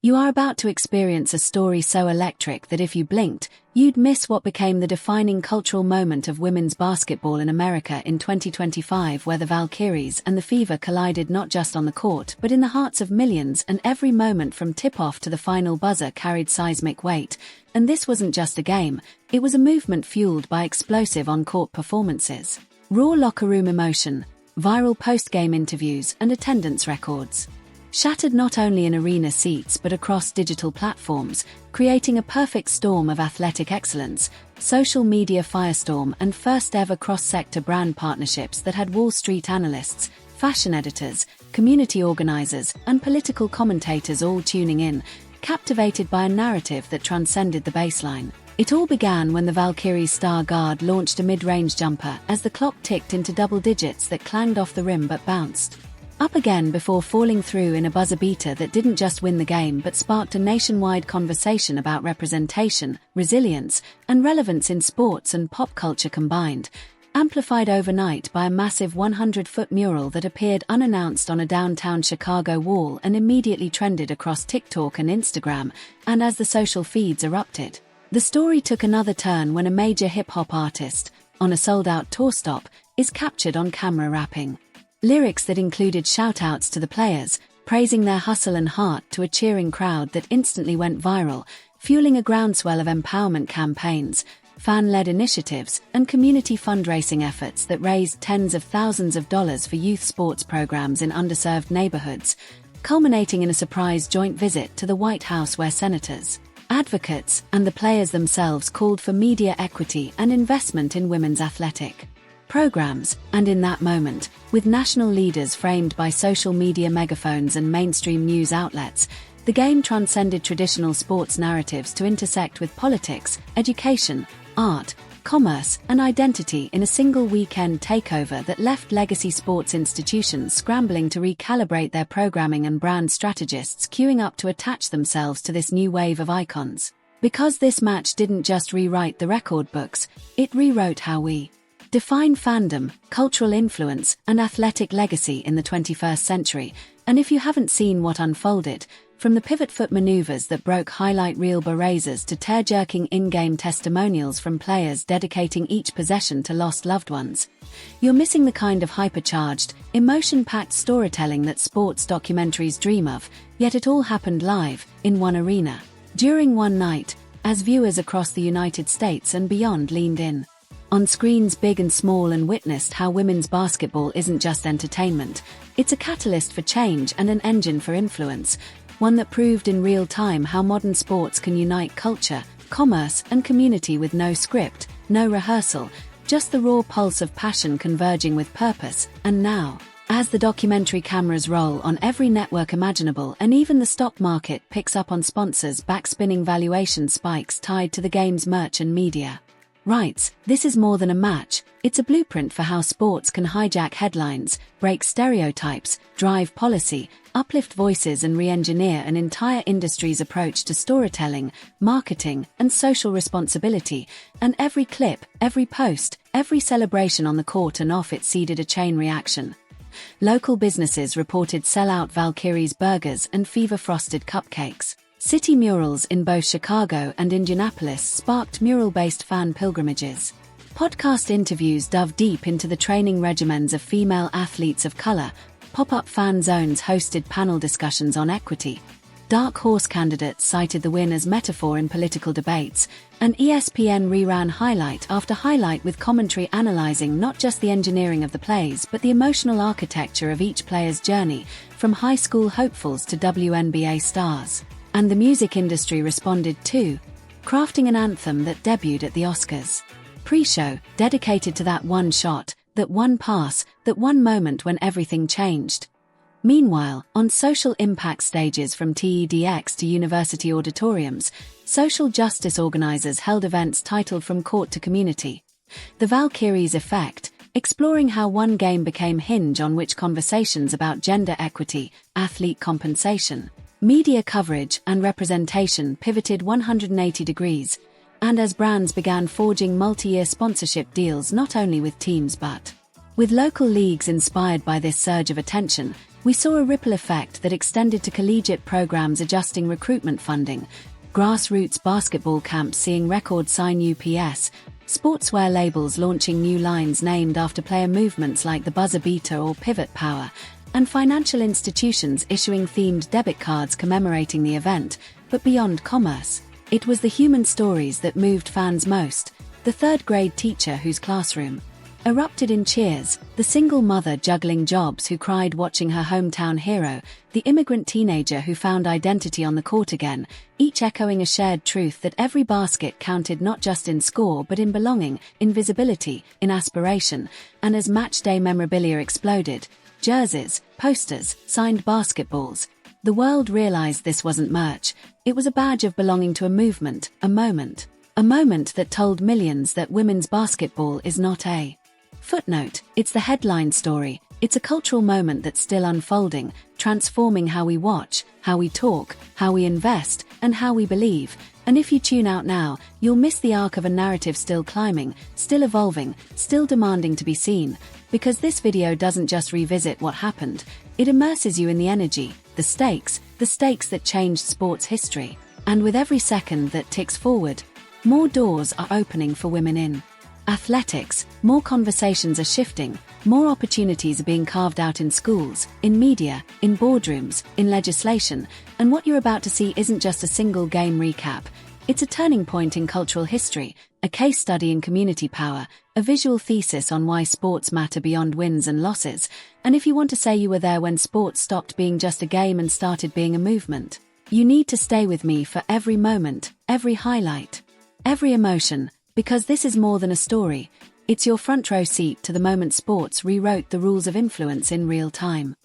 You are about to experience a story so electric that if you blinked, you'd miss what became the defining cultural moment of women's basketball in America in 2025, where the Valkyries and the Fever collided not just on the court but in the hearts of millions, and every moment from tip-off to the final buzzer carried seismic weight. And this wasn't just a game, it was a movement fueled by explosive on-court performances, raw locker room emotion, viral post-game interviews, and attendance records shattered not only in arena seats but across digital platforms, creating a perfect storm of athletic excellence, social media firestorm, and first-ever cross-sector brand partnerships that had Wall Street analysts, fashion editors, community organizers, and political commentators all tuning in, captivated by a narrative that transcended the baseline. It all began when the Valkyries star guard launched a mid-range jumper as the clock ticked into double digits that clanged off the rim but bounced up again before falling through in a buzzer beater that didn't just win the game but sparked a nationwide conversation about representation, resilience, and relevance in sports and pop culture combined, amplified overnight by a massive 100-foot mural that appeared unannounced on a downtown Chicago wall and immediately trended across TikTok and Instagram, and as the social feeds erupted. The story took another turn when a major hip-hop artist, on a sold-out tour stop, is captured on camera rapping lyrics that included shout-outs to the players, praising their hustle and heart to a cheering crowd that instantly went viral, fueling a groundswell of empowerment campaigns, fan-led initiatives, and community fundraising efforts that raised tens of thousands of dollars for youth sports programs in underserved neighborhoods, culminating in a surprise joint visit to the White House where senators, advocates, and the players themselves called for media equity and investment in women's athletic programs. And in that moment, with national leaders framed by social media megaphones and mainstream news outlets, the game transcended traditional sports narratives to intersect with politics, education, art, commerce, and identity in a single weekend takeover that left legacy sports institutions scrambling to recalibrate their programming and brand strategists queuing up to attach themselves to this new wave of icons. Because this match didn't just rewrite the record books, it rewrote how we define fandom, cultural influence, and athletic legacy in the 21st century. And if you haven't seen what unfolded, from the pivot foot maneuvers that broke highlight reel berets to tear-jerking in-game testimonials from players dedicating each possession to lost loved ones, you're missing the kind of hypercharged, emotion-packed storytelling that sports documentaries dream of, yet it all happened live, in one arena, during one night, as viewers across the United States and beyond leaned in on screens big and small and witnessed how women's basketball isn't just entertainment, it's a catalyst for change and an engine for influence, one that proved in real time how modern sports can unite culture, commerce, and community with no script, no rehearsal, just the raw pulse of passion converging with purpose. And now, as the documentary cameras roll on every network imaginable and even the stock market picks up on sponsors backspinning valuation spikes tied to the game's merch and media rights, this is more than a match, it's a blueprint for how sports can hijack headlines, break stereotypes, drive policy, uplift voices, and re-engineer an entire industry's approach to storytelling, marketing, and social responsibility. And every clip, every post, every celebration on the court and off it seeded a chain reaction. Local businesses reported sell-out Valkyries burgers and fever-frosted cupcakes. City murals in both Chicago and Indianapolis sparked mural-based fan pilgrimages. Podcast interviews dove deep into the training regimens of female athletes of color. Pop-up fan zones hosted panel discussions on equity. Dark horse candidates cited the win as metaphor in political debates, and ESPN reran highlight after highlight with commentary analyzing not just the engineering of the plays but the emotional architecture of each player's journey, from high school hopefuls to WNBA stars. And the music industry responded too, crafting an anthem that debuted at the Oscars pre-show, dedicated to that one shot, that one pass, that one moment when everything changed. Meanwhile, on social impact stages from TEDx to university auditoriums, social justice organizers held events titled From Court to Community. The Valkyries Effect, exploring how one game became hinge on which conversations about gender equity, athlete compensation, media coverage, and representation pivoted 180 degrees, and as brands began forging multi-year sponsorship deals not only with teams but with local leagues inspired by this surge of attention, We saw a ripple effect that extended to collegiate programs adjusting recruitment funding, grassroots basketball camps seeing record sign UPS, sportswear labels launching new lines named after player movements like the buzzer beater or pivot power, and financial institutions issuing themed debit cards commemorating the event. But beyond commerce, it was the human stories that moved fans most. The third-grade teacher whose classroom erupted in cheers, the single mother juggling jobs who cried watching her hometown hero, the immigrant teenager who found identity on the court again, each echoing a shared truth that every basket counted not just in score but in belonging, in visibility, in aspiration. And as matchday memorabilia exploded, jerseys, posters, signed basketballs, the world realized this wasn't merch. It was a badge of belonging to a movement, a moment that told millions that women's basketball is not a footnote, it's the headline story. It's a cultural moment that's still unfolding, transforming how we watch, how we talk, how we invest, and how we believe. And if you tune out now, you'll miss the arc of a narrative still climbing, still evolving, still demanding to be seen. Because this video doesn't just revisit what happened, it immerses you in the energy, the stakes that changed sports history. And with every second that ticks forward, more doors are opening for women in athletics, more conversations are shifting, more opportunities are being carved out in schools, in media, in boardrooms, in legislation, and what you're about to see isn't just a single game recap. It's a turning point in cultural history, a case study in community power, a visual thesis on why sports matter beyond wins and losses. And if you want to say you were there when sports stopped being just a game and started being a movement, you need to stay with me for every moment, every highlight, every emotion, because this is more than a story. It's your front row seat to the moment sports rewrote the rules of influence in real time.